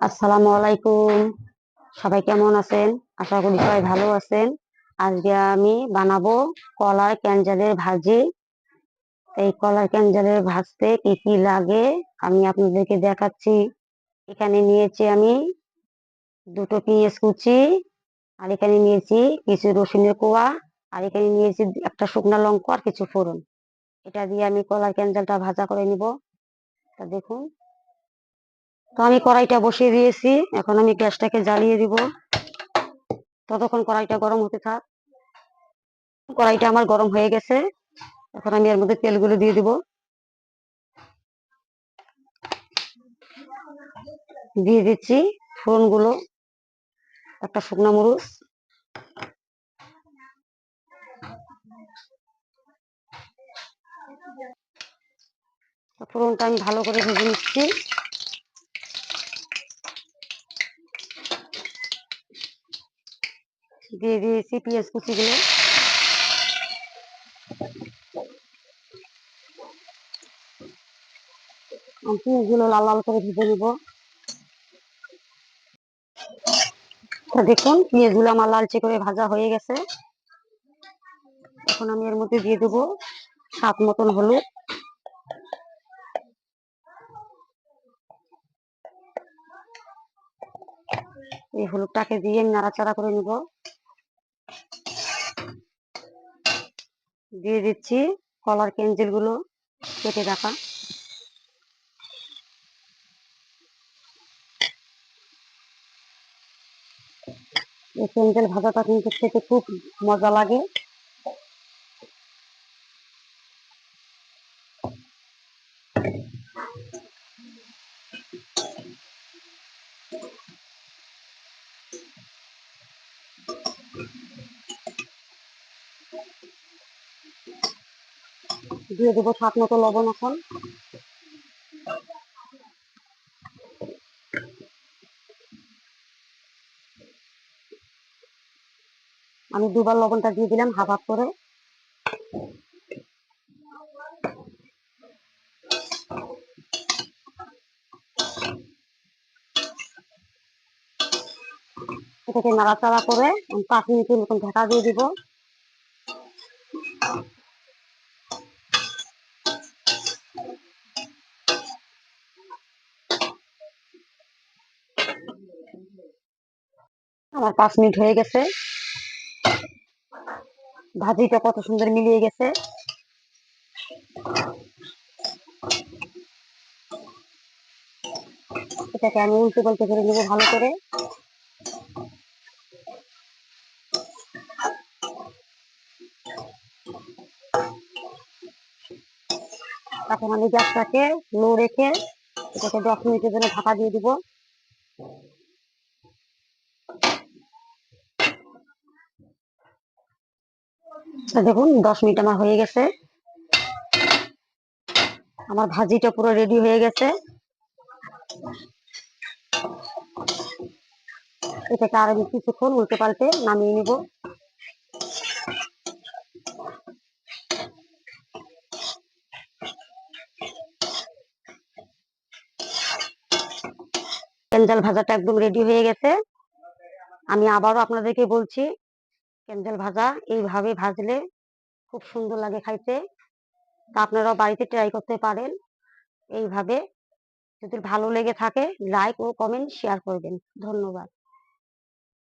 আসসালামু আলাইকুম। সবাই কেমন আছেন? আশা করি সবাই ভালো আছেন। আজকে আমি বানাবো কলার ক্যানজালের ভাজি। এই কলার ক্যানজালের ভাজতে কি কি লাগে আমি আপনাদেরকে দেখাচ্ছি। এখানে নিয়েছি আমি দুটো পেঁয়াজ কুচি, আর এখানে নিয়েছি কিছু রসুনের কোয়া, আর এখানে নিয়েছি একটা শুকনো লঙ্কা আর কিছু ফোড়ন। এটা দিয়ে আমি কলার ক্যানজালটা ভাজা করে নিব। তা দেখুন, তো আমি কড়াইটা বসিয়ে দিয়েছি। এখন আমি গ্যাসটাকে জ্বালিয়ে দিব। ততক্ষণ কড়াইটা গরম হতে থাক। কড়াইটা আমার গরম হয়ে গেছে। এখন আমি এর মধ্যে তেলগুলো দিয়ে দিব। দিয়ে দিচ্ছি ফোড়নগুলো, একটা শুকনো মরিচ, ফোড়নটা আমি ভালো করে ভেজে নিচ্ছি। দিয়ে দিয়েছি পেঁয়াজ কুচিগুলো। পেঁয়াজগুলো লাল লাল করে ভেজে নিব। দেখুন পেঁয়াজগুলো আমার লালচে করে ভাজা হয়ে গেছে। এখন আমি এর মধ্যে দিয়ে দেবো স্বাদ মতন হলুদ, এই হলুদটাকে দিয়ে আমি নাড়াচাড়া করে নিব। দিয়ে দিচ্ছি কলার ক্যানজেল গুলো কেটে রাখা। এই ক্যানজেল ভাজাটা কিন্তু খেতে খুব মজা লাগে। দিয়ে দেবো স্বাদ মতো লবণ। এখন আমি দুবার লবণটা দিয়ে দিলাম, হাফ হাফ করে। এটাকে নাড়াচাড়া করে 5 মিনিটের মতন ঢাকা দিয়ে দিব। আমার 5 মিনিট হয়ে গেছে। ভাজিটা কত সুন্দর মিলিয়ে গেছে। এটাকে আমি উল্টে পাল্টে করে নেবো ভালো করে। এখন আমি গ্যাসটাকে লো রেখে এটাকে 10 মিনিটের জন্য ঢাকা দিয়ে দিব। দেখুন 10 মিনিট আমার হয়ে গেছে। আমার ভাজিটা পুরো রেডি হয়ে গেছে। এটাকে আর আমি কিছুক্ষণ উল্টে পাল্টে নামিয়ে নিব। ক্যানজাল ভাজাটা একদম রেডি হয়ে গেছে। আমি আবারও আপনাদেরকে বলছি, ক্যানজাল ভাজা এইভাবে ভাজলে খুব সুন্দর লাগে খাইতে। তা আপনারাও বাড়িতে ট্রাই করতে পারেন এইভাবে। যদি ভালো লেগে থাকে লাইক ও কমেন্ট শেয়ার করবেন। ধন্যবাদ।